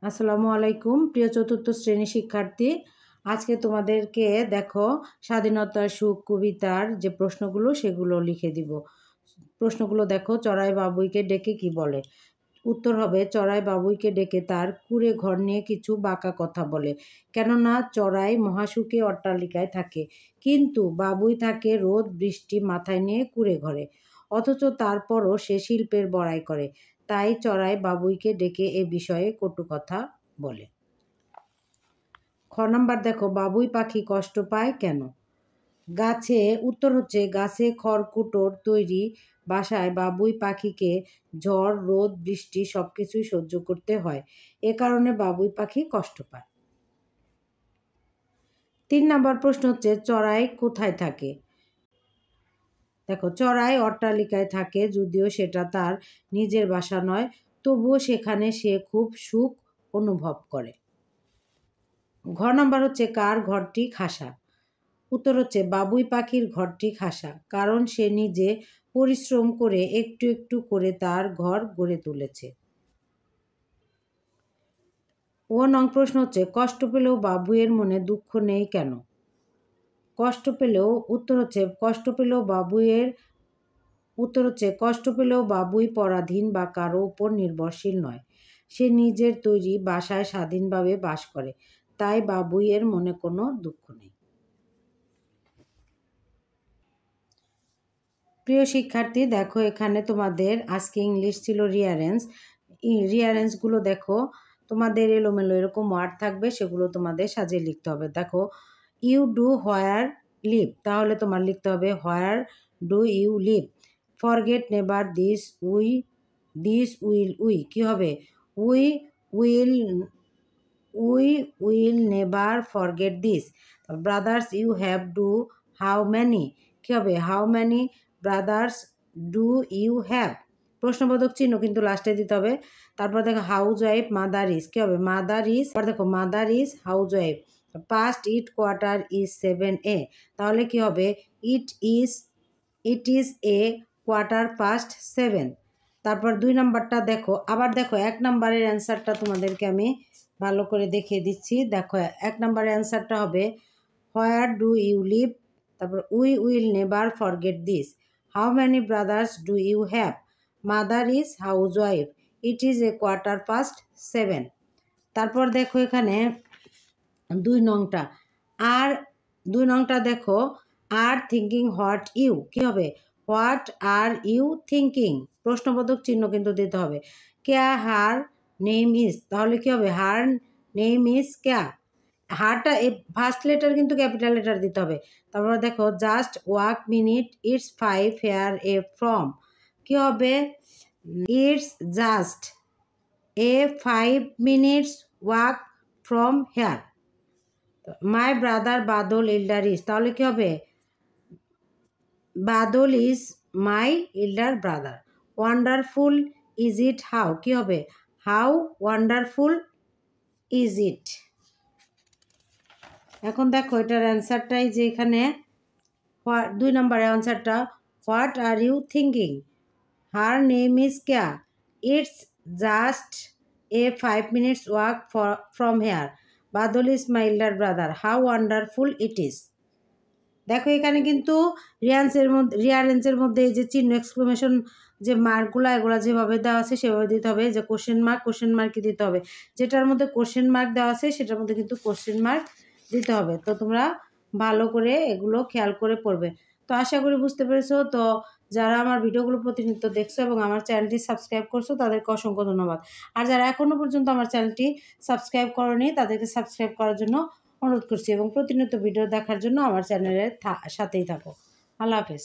আসসালামু আলাইকুম প্রিয় চতুর্থ শ্রেণীর শিক্ষার্থী। আজকে তোমাদেরকে দেখো স্বাধীনতার সুখ কবিতার যে প্রশ্নগুলো সেগুলো লিখে দিব। প্রশ্নগুলো দেখো, চড়াই বাবুইকে ডেকে কি বলে? উত্তর হবে, চড়াই বাবুইকে ডেকে তার কুঁড়ে ঘর নিয়ে কিছু বাঁকা কথা বলে। কেননা চড়াই মহাসুখে অট্টালিকায় থাকে, কিন্তু বাবুই থাকে রোদ বৃষ্টি মাথায় নিয়ে কুঁড়ে ঘরে, অথচ তারপরও সে শিল্পের বড়াই করে। তাই চড়াই বাবুইকে ডেকে এ বিষয়ে কটু কথা বলে। খ নাম্বার দেখো, বাবুই পাখি কষ্ট পায় কেন? গাছে, উত্তর হচ্ছে গাছে খড়কুটোর তৈরি বাসায় বাবুই পাখিকে ঝড় রোদ বৃষ্টি সব কিছুই সহ্য করতে হয়, এ কারণে বাবুই পাখি কষ্ট পায়। 3 নাম্বার প্রশ্ন হচ্ছে, চড়াই কোথায় থাকে? দেখো, চড়াই অট্টালিকায় থাকে, যদিও সেটা তার নিজের বাসা নয়, তবুও সেখানে সে খুব সুখ অনুভব করে। ঘ নাম্বার হচ্ছে, কার ঘরটি খাসা? উত্তর হচ্ছে বাবুই পাখির ঘরটি খাসা, কারণ সে নিজে পরিশ্রম করে একটু একটু করে তার ঘর গড়ে তুলেছে। ও নং প্রশ্ন হচ্ছে, কষ্ট পেলেও বাবুইয়ের মনে দুঃখ নেই কেন? কষ্ট পেলেও, উত্তর হচ্ছে কষ্ট পেলেও বাবুই পরাধীন বা কারো উপর নির্ভরশীল নয়। সে নিজের তৈরি বাসায় স্বাধীনভাবে বাস করে, তাই বাবুইয়ের মনে কোনো দুঃখ নেই। প্রিয় শিক্ষার্থী, দেখো এখানে তোমাদের আজকে ইংলিশ ছিল রিয়ারেন্সগুলো দেখো, তোমাদের এলোমেলো এরকম ওয়ার্ড থাকবে, সেগুলো তোমাদের সাজিয়ে লিখতে হবে। দেখো, ইউ ডু হোয়ার লিভ, তাহলে তোমার লিখতে হবে where do you live. Forget never this will we, কী হবে? We will never forget this. Brothers you have do how many, কী হবে? How many brothers do you have. প্রশ্নবোধক চিহ্ন কিন্তু লাস্টে দিতে হবে। তারপর দেখো, হাউস ওয়াইফ মাদার ইজ, কী হবে? Mother is. দেখো, mother is house wife. Past it quarter is 7 a, তাহলে কি হবে? It is a quarter past 7। তারপর 2 নাম্বারটা দেখো, আবার দেখো 1 নাম্বারের অ্যান্সারটা তোমাদেরকে আমি ভালো করে দেখিয়ে দিচ্ছি। দেখো 1 নাম্বারের অ্যান্সারটা হবে হোয়ার ডু ইউ লিভ, তারপর we will never forget this, how many brothers do you have, mother is house wife, it is a quarter past 7। তারপর দেখো এখানে 2 নংটা দেখো, আর থিঙ্কিং হোয়াট ইউ, কী হবে? What are you thinking. প্রশ্নবোধক চিহ্ন কিন্তু দিতে হবে। ক্যা হার নেম ইজ, তাহলে কী হবে? হার নেম ইজ ক্যা। হারটা ফার্স্ট লেটার কিন্তু ক্যাপিটাল লেটার দিতে হবে। তারপর দেখো, just walk minute it's 5 here a from, কী হবে? It's just a 5 minutes walk from here. My brother Badal elder is, তাহলে কী হবে? Badal is my elder brother. Wonderful is it how, কী হবে? How wonderful is it. এখন দেখো এটার অ্যান্সারটাই যে এখানে 2 নম্বরের অ্যান্সারটা, what are you thinking, her name is ক্যা, it's just a 5 minutes walk from hair, Badal is my elder brother, how wonderful it is. দেখো এখানে কিন্তু রিয়ারেন্সের মধ্যে এই যে চিহ্ন এক্সক্লেমেশন যে মার্কগুলো, এগুলো যেভাবে দেওয়া আছে সেভাবে দিতে হবে। যে কোশ্চেন মার্কই দিতে হবে। যেটার মধ্যে কোশ্চেন মার্ক দেওয়া আছে সেটার মধ্যে কিন্তু কোশ্চেন মার্ক দিতে হবে। তো তোমরা ভালো করে এগুলো খেয়াল করে পড়বে। তো আশা করি বুঝতে পেরেছো। তো যারা আমার ভিডিওগুলো প্রতিনিয়ত দেখছো এবং আমার চ্যানেলটি সাবস্ক্রাইব করছো তাদেরকে অসংখ্য ধন্যবাদ। আর যারা এখনও পর্যন্ত আমার চ্যানেলটি সাবস্ক্রাইব করোনি তাদেরকে সাবস্ক্রাইব করার জন্য অনুরোধ করছি এবং প্রতিনিয়ত ভিডিও দেখার জন্য আমার চ্যানেলের সাথেই থাকো। আল্লাহ হাফেজ।